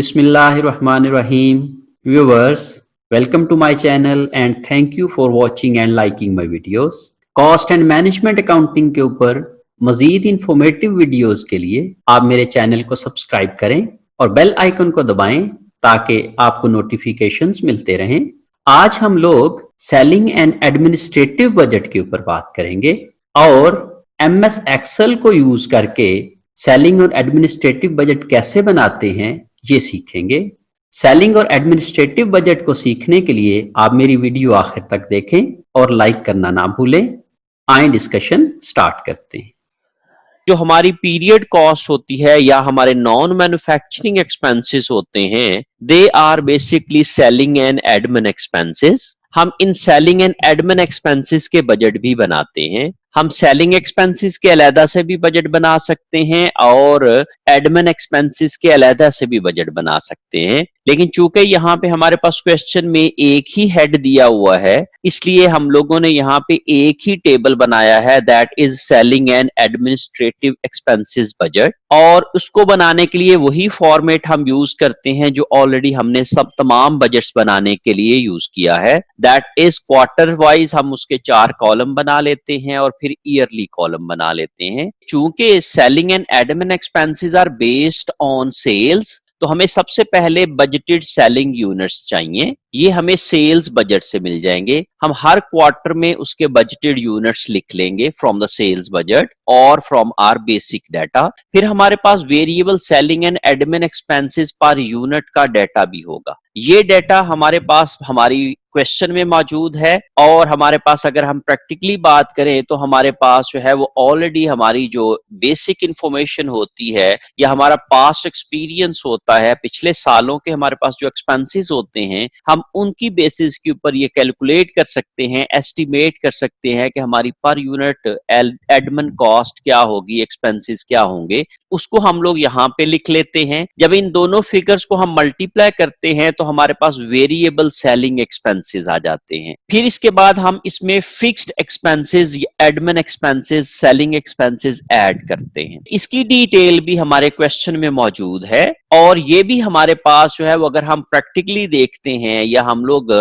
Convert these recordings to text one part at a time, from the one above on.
Bismillahirrahmanirrahim. Viewers, welcome to my channel and thank you for watching and liking my videos. Cost and management accounting के ऊपर मजीद informative videos के लिए आप मेरे channel को subscribe करें और बेल आइकन को दबाएं ताकि आपको नोटिफिकेशंस मिलते रहें। आज हम लोग सेलिंग एंड एडमिनिस्ट्रेटिव बजट के ऊपर बात करेंगे और एमएस एक्सेल को यूज करके सेलिंग और एडमिनिस्ट्रेटिव बजट कैसे बनाते हैं ये सीखेंगे। सेलिंग और एडमिनिस्ट्रेटिव बजट को सीखने के लिए आप मेरी वीडियो आखिर तक देखें और लाइक करना ना भूलें। आए डिस्कशन स्टार्ट करते हैं। जो हमारी पीरियड कॉस्ट होती है या हमारे नॉन मैन्युफैक्चरिंग एक्सपेंसेस होते हैं, they are basically selling and admin expenses. हम इन सेलिंग एंड एडमिन एक्सपेंसेस के बजट भी बनाते हैं। हम सेलिंग एक्सपेंसेस के अलहदा से भी बजट बना सकते हैं और एडमिन एक्सपेंसेस के अलहदा से भी बजट बना सकते हैं, लेकिन चूंकि यहाँ पे हमारे पास क्वेश्चन में एक ही हेड दिया हुआ है, इसलिए हम लोगों ने यहाँ पे एक ही टेबल बनाया है, that is selling and administrative expenses budget. और उसको बनाने के लिए वही फॉर्मेट हम यूज करते हैं जो ऑलरेडी हमने सब तमाम बजट्स बनाने के लिए यूज किया है, दैट इज क्वार्टर वाइज हम उसके 4 कॉलम बना लेते हैं और फिर ईयरली कॉलम बना लेते हैं। चूंकि selling and admin expenses are based on sales, तो हमें सबसे पहले बजटेड सेलिंग यूनिट्स चाहिए। ये हमें सेल्स बजट से मिल जाएंगे। हम हर क्वार्टर में उसके बजटेड यूनिट्स लिख लेंगे फ्रॉम द सेल्स बजट और फ्रॉम आवर बेसिक डाटा। फिर हमारे पास variable selling and admin expenses per unit का डाटा भी होगा। ये डाटा हमारे पास हमारी क्वेश्चन में मौजूद है और हमारे पास अगर हम प्रैक्टिकली बात करें तो हमारे पास जो है वो ऑलरेडी हमारी जो बेसिक इंफॉर्मेशन होती है या हमारा पास्ट एक्सपीरियंस होता है, पिछले सालों के हमारे पास जो एक्सपेंसेस होते हैं, हम उनकी बेसिस के ऊपर ये कैलकुलेट कर सकते हैं, एस्टिमेट कर सकते हैं कि हमारी पर यूनिट एडमिन कॉस्ट क्या होगी, एक्सपेंसेस क्या होंगे। उसको हम लोग यहाँ पे लिख लेते हैं। जब इन दोनों फिगर्स को हम मल्टीप्लाई करते हैं तो हमारे पास वेरिएबल सेलिंग एक्सपेंसेस आ जाते हैं। फिर इसके बाद हम इसमें fixed expenses, admin expenses, selling expenses add करते हैं। इसकी डिटेल भी हमारे क्वेश्चन में मौजूद है और ये भी हमारे पास जो है वो अगर हम प्रैक्टिकली देखते हैं या हम लोग,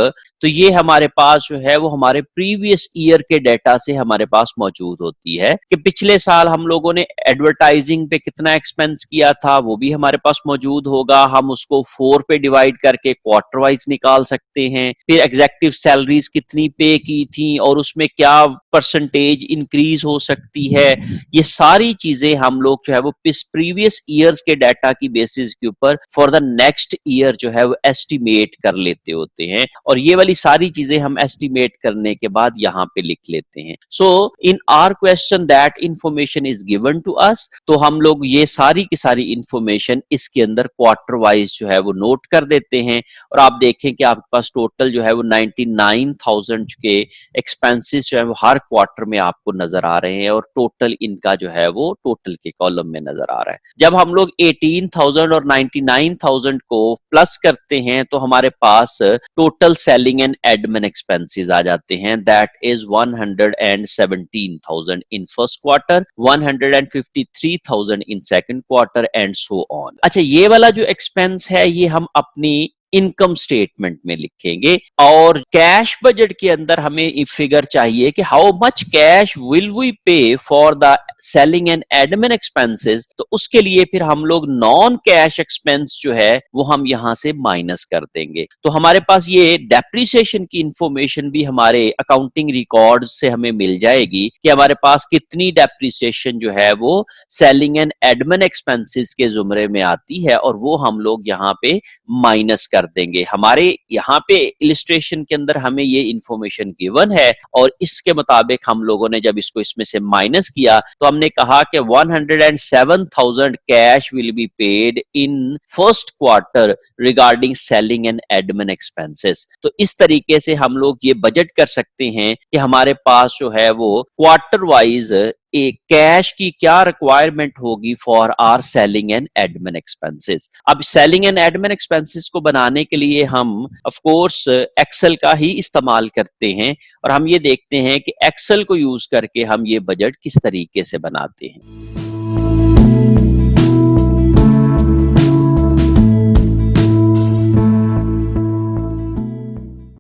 तो ये हमारे पास जो है वो हमारे प्रीवियस ईयर के डाटा से हमारे पास मौजूद होती है कि पिछले साल हम लोगों ने एडवर्टाइजिंग पे कितना एक्सपेंस किया था, वो भी हमारे पास मौजूद होगा। हम उसको 4 पे डिवाइड करके क्वार्टर वाइज निकाल सकते हैं। फिर एग्जेक्टिव सैलरीज कितनी पे की थी और उसमें क्या परसेंटेज इंक्रीज हो सकती है, ये सारी चीजें हम लोग जो है वो प्रीवियस ईयर्स के डाटा की बेसिस के ऊपर फॉर द नेक्स्ट ईयर जो है वो एस्टिमेट कर लेते होते हैं और ये वाली सारी चीजें हम एस्टिमेट करने के बाद यहाँ पे लिख लेते हैं। So in our question that information is given to us, तो हम लोग ये सारी की सारी इंफॉर्मेशन इसके अंदर क्वार्टर वाइज जो है वो नोट कर देते हैं और आप देखें कि आपके पास टोटल जो है वो 99,000 के एक्सपेंसेस जो है वो हर क्वार्टर में आपको नजर आ रहे हैं और टोटल इनका जो है वो टोटल के कॉलम में नजर आ रहा है। जब हम लोग 18,000 और 99,000 को प्लस करते हैं तो हमारे पास total selling and admin expenses आ जाते हैं, that is 117,000 in first quarter, 153,000 in second quarter and so on. अच्छा, ये वाला जो एक्सपेंस है ये हम अपनी इनकम स्टेटमेंट में लिखेंगे और कैश बजट के अंदर हमें फिगर चाहिए कि how much cash will we pay for the selling and admin expenses. तो उसके लिए फिर हम लोग नॉन कैश एक्सपेंस जो है वो हम यहां से माइनस कर देंगे। तो हमारे पास ये डेप्रिसिएशन की इंफॉर्मेशन भी हमारे अकाउंटिंग रिकॉर्ड से हमें मिल जाएगी कि हमारे पास कितनी डेप्रिसिएशन जो है वो सेलिंग एंड एडमिन एक्सपेंसेस के जुमरे में आती है और वो हम लोग यहाँ पे माइनस कर देंगे। हमारे यहाँ पे इलिस्ट्रेशन के अंदर हमें ये इंफॉर्मेशन गिवन है और इसके मुताबिक हम लोगों ने जब इसको इसमें से माइनस किया तो हमने कहा कि 107,000 cash will be paid in first quarter regarding selling and admin expenses. तो इस तरीके से हम लोग ये बजट कर सकते हैं कि हमारे पास जो है वो क्वार्टर वाइज एक कैश की क्या रिक्वायरमेंट होगी for our selling and admin expenses. अब सेलिंग एंड एडमिन एक्सपेंसेस को बनाने के लिए हम ऑफ कोर्स एक्सेल का ही इस्तेमाल करते हैं और हम ये देखते हैं कि एक्सेल को यूज करके हम ये बजट किस तरीके से बनाते हैं।